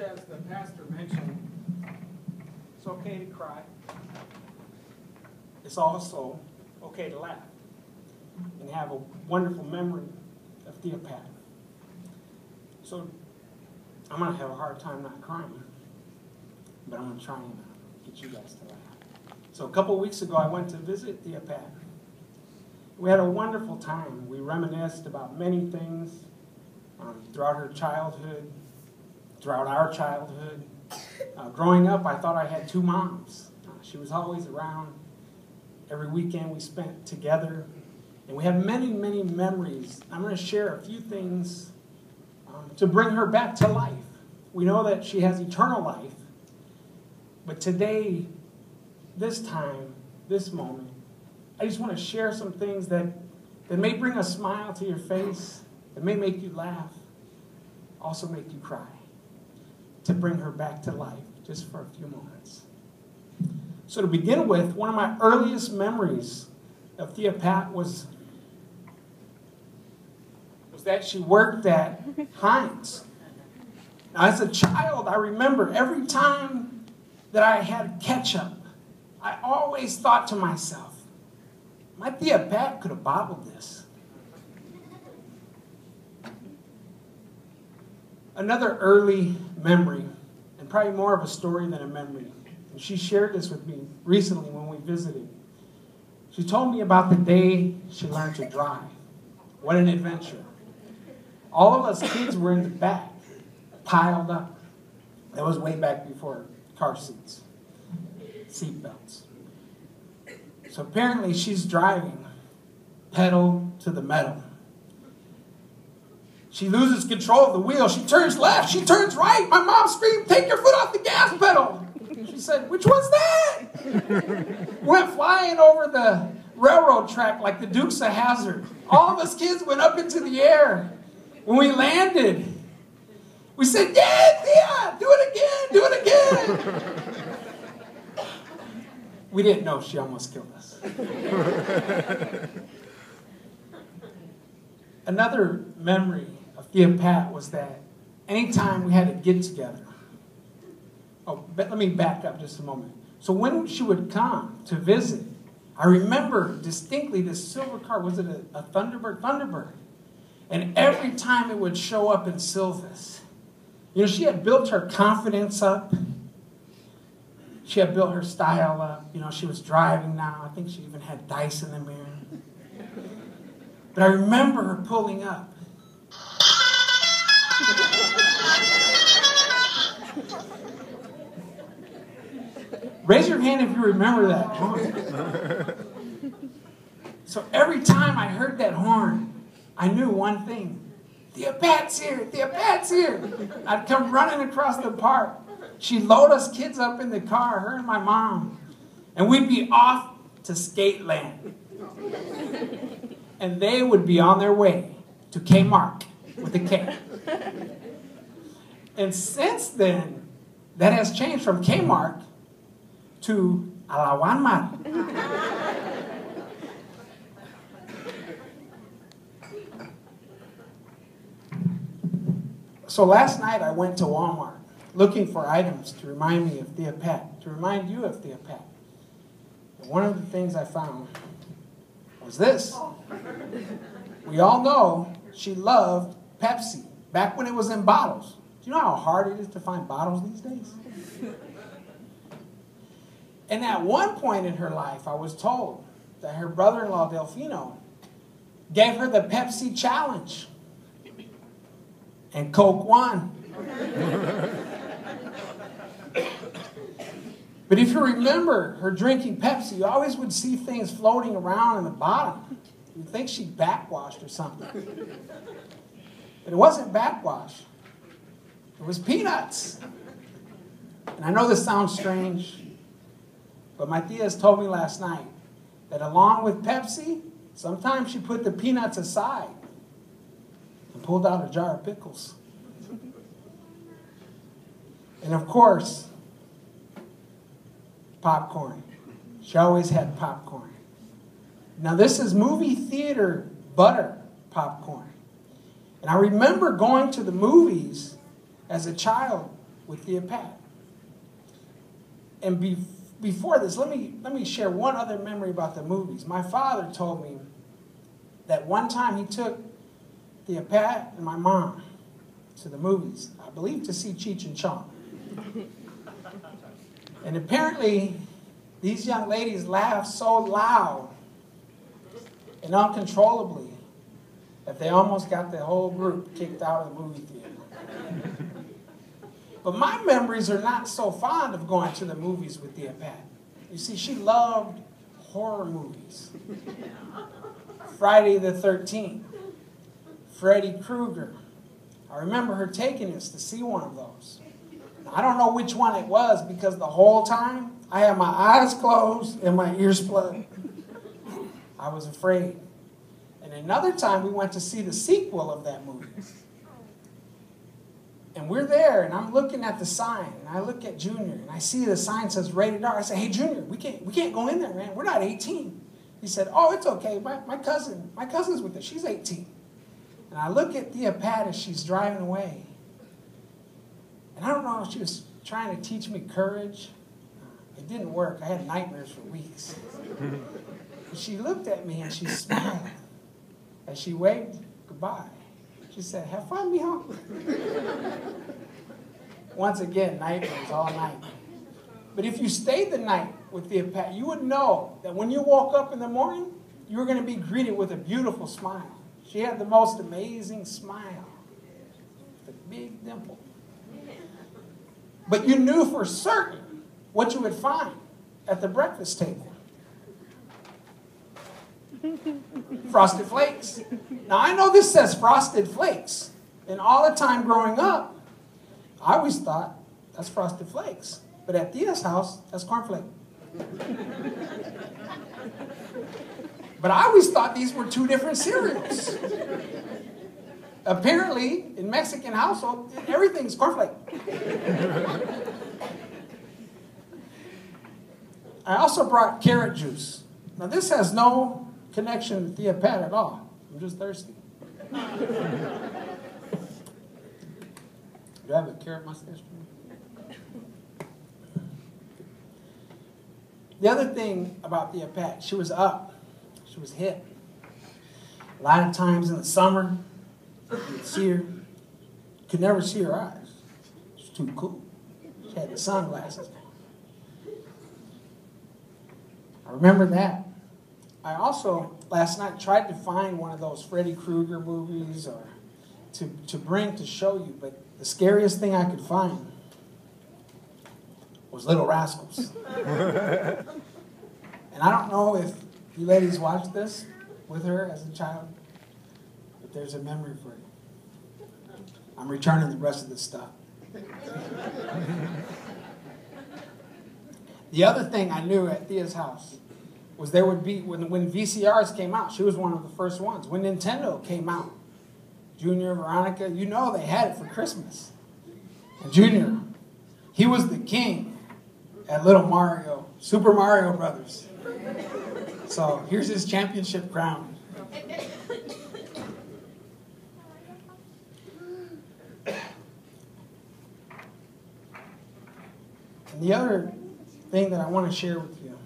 as the pastor mentioned, it's okay to cry. It's also okay to laugh and have a wonderful memory of Thea Pat. So I'm going to have a hard time not crying, but I'm going to try and get you guys to laugh. So a couple of weeks ago, I went to visit Thea Pat. We had a wonderful time. We reminisced about many things throughout her childhood, throughout our childhood. Growing up, I thought I had two moms. She was always around. Every weekend we spent together. And we have many, many memories. I'm going to share a few things to bring her back to life. We know that she has eternal life. But today, this time, this moment, I just want to share some things that may bring a smile to your face, that may make you laugh, also make you cry, to bring her back to life just for a few moments. So to begin with, one of my earliest memories of Thea Pat was that she worked at Heinz. Now, as a child, I remember every time that I had ketchup, I always thought to myself, my Thea Pat could have bottled this. Another early memory, and probably more of a story than a memory, and she shared this with me recently when we visited. She told me about the day she learned to drive. What an adventure. All of us kids were in the back, piled up. That was way back before car seats, seat belts. So apparently she's driving, pedal to the metal. She loses control of the wheel. She turns left. She turns right. My mom screamed, "Take your foot off the gas pedal." She said, "Which one's that?" Went flying over the railroad track like the Dukes of Hazzard. All of us kids went up into the air. When we landed, we said, "Yeah, Thea, do it again, do it again." We didn't know she almost killed us. Another memory of Thea Pat was that anytime we had to get together. Oh, let me back up just a moment. So when she would come to visit, I remember distinctly this silver car. Was it a Thunderbird? Thunderbird. And every time it would show up in Silvis, you know, she had built her confidence up. She had built her style up. You know, she was driving now. I think she even had dice in the mirror. But I remember her pulling up. Raise your hand if you remember that horn. So every time I heard that horn, I knew one thing. Thea Pat's here. Thea Pat's here. I'd come running across the park. She'd load us kids up in the car, her and my mom. And we'd be off to Skate Land. And they would be on their way to Kmart with a K. And since then, that has changed from Kmart to Alawan Mar. So last night I went to Walmart looking for items to remind me of Thea Pat, to remind you of Thea Pat. And one of the things I found was this. We all know she loved Pepsi back when it was in bottles. Do you know how hard it is to find bottles these days? And at one point in her life, I was told that her brother-in-law, Delfino, gave her the Pepsi challenge. And Coke won. But if you remember her drinking Pepsi, you always would see things floating around in the bottom. You'd think she backwashed or something. But it wasn't backwash. It was peanuts. And I know this sounds strange, but my tias told me last night that along with Pepsi, sometimes she put the peanuts aside and pulled out a jar of pickles. And of course, popcorn. She always had popcorn. Now this is movie theater butter popcorn. And I remember going to the movies as a child with Thea Pat. And before this, let me share one other memory about the movies. My father told me that one time he took Thea Pat and my mom to the movies, I believe to see Cheech and Chong. And apparently, these young ladies laughed so loud and uncontrollably that they almost got the whole group kicked out of the movie theater. But my memories are not so fond of going to the movies with Thea Pat. You see, she loved horror movies. Friday the 13th, Freddy Krueger. I remember her taking us to see one of those. Now, I don't know which one it was because the whole time I had my eyes closed and my ears plugged. I was afraid. And another time we went to see the sequel of that movie. And we're there, and I'm looking at the sign, and I look at Junior, and I see the sign says rated R. I say, hey, Junior, we can't go in there, man. We're not 18. He said, oh, it's okay. My cousin's with us. She's 18. And I look at Thea Pat as she's driving away. And I don't know if she was trying to teach me courage. It didn't work. I had nightmares for weeks. But she looked at me, and she smiled as she waved goodbye. She said, have fun, mijo. Once again, nightmares all night. But if you stayed the night with Thea Pat, you would know that when you woke up in the morning, you were going to be greeted with a beautiful smile. She had the most amazing smile, with a big dimple. But you knew for certain what you would find at the breakfast table. Frosted Flakes. Now, I know this says Frosted Flakes. And all the time growing up, I always thought that's Frosted Flakes. But at Thea's house, that's cornflake. But I always thought these were two different cereals. Apparently, in Mexican household, everything's cornflake. I also brought carrot juice. Now, this has no connection to Thea Pat at all. I'm just thirsty. Do I have a carrot mustache? The other thing about Thea Pat, she was up. She was hip. A lot of times in the summer, you'd see her. Could never see her eyes. She was too cool. She had the sunglasses. I remember that. I also, last night, tried to find one of those Freddy Krueger movies or to bring to show you, but the scariest thing I could find was Little Rascals. And I don't know if you ladies watched this with her as a child, but there's a memory for you. I'm returning the rest of this stuff. The other thing I knew at Thea's house was there would be, when VCRs came out, she was one of the first ones. When Nintendo came out, Junior, Veronica, you know they had it for Christmas. And Junior, he was the king at Little Mario, Super Mario Brothers. So here's his championship crown. And the other thing that I want to share with you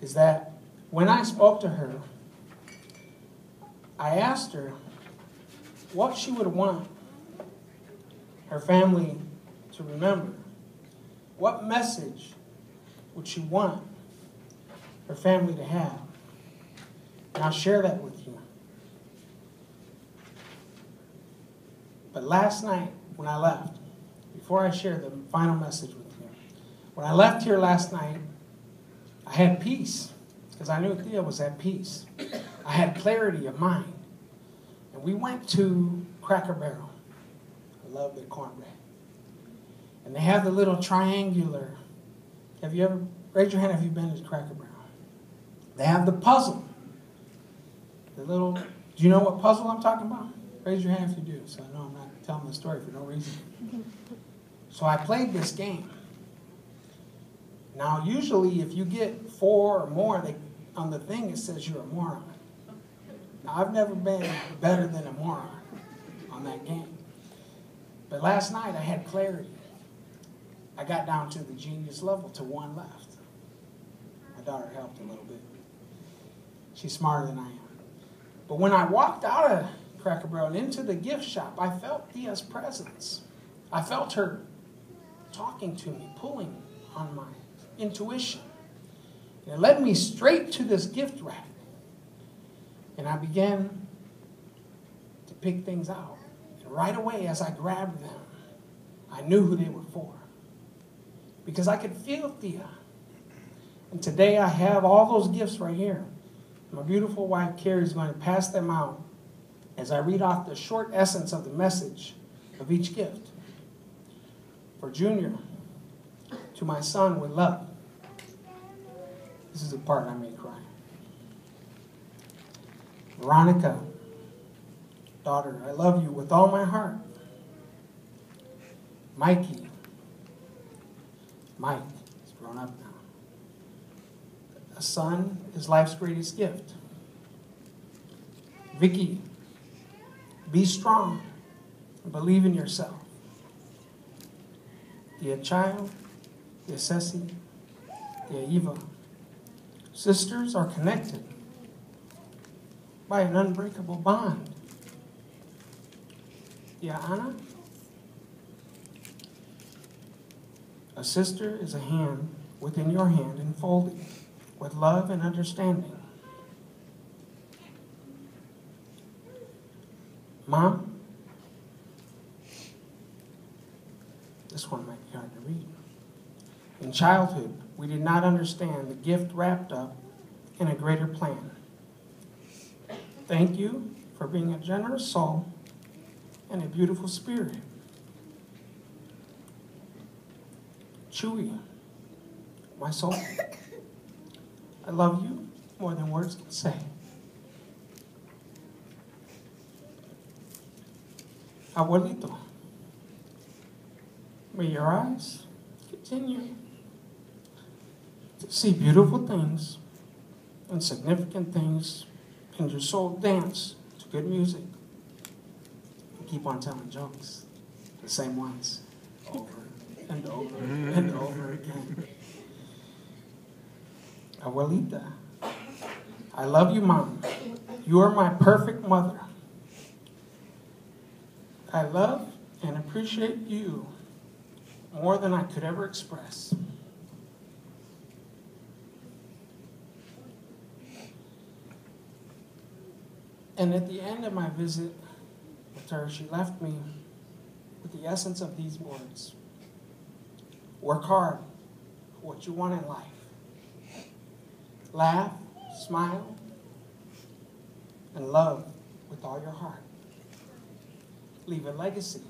is that when I spoke to her, I asked her what she would want her family to remember. What message would she want her family to have? And I'll share that with you. But last night, when I left, before I share the final message with you, when I left here last night, I had peace, because I knew Thea was at peace. I had clarity of mind. And we went to Cracker Barrel. I love their cornbread. And they have the little triangular. Have you ever, raise your hand if you've been to Cracker Barrel. They have the puzzle. The little, do you know what puzzle I'm talking about? Raise your hand if you do, so I know I'm not telling the story for no reason. So I played this game. Now, usually if you get 4 or more, on the thing it says you're a moron. Now, I've never been better than a moron on that game. But last night I had clarity. I got down to the genius level, to one left. My daughter helped a little bit. She's smarter than I am. But when I walked out of Cracker Barrel and into the gift shop, I felt Thea's presence. I felt her talking to me, pulling on my intuition. And it led me straight to this gift rack. And I began to pick things out. And right away, as I grabbed them, I knew who they were for. Because I could feel Thea. And today I have all those gifts right here. My beautiful wife, Carrie, is going to pass them out as I read off the short essence of the message of each gift. For Junior, to my son with love. This is the part I may cry. Veronica, daughter, I love you with all my heart. Mikey, Mike is grown up now. A son is life's greatest gift. Vicky, be strong and believe in yourself. Dear child, dear Ceci, dear Eva, sisters are connected by an unbreakable bond. Dear Anna, a sister is a hand within your hand enfolded with love and understanding. Mom, this one might be hard to read. In childhood, we did not understand the gift wrapped up in a greater plan. Thank you for being a generous soul and a beautiful spirit. Chewy, my soul, I love you more than words can say. Abuelito, may your eyes continue to see beautiful things and significant things, and your soul dance to good music. And keep on telling jokes, the same ones, over and over and over again. Abuelita, I love you, Mom. You are my perfect mother. I love and appreciate you more than I could ever express. And at the end of my visit with her, she left me with the essence of these words. Work hard for what you want in life. Laugh, smile, and love with all your heart. Leave a legacy.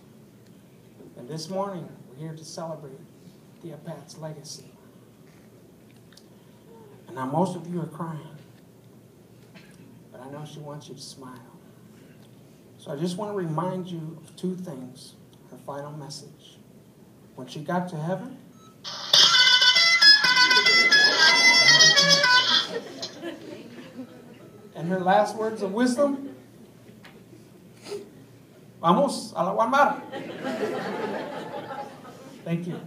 And this morning, we're here to celebrate Thea Pat's legacy. And now most of you are crying. But I know she wants you to smile. So I just want to remind you of two things, her final message. When she got to heaven, and her last words of wisdom, vamos a la Guamara. Thank you.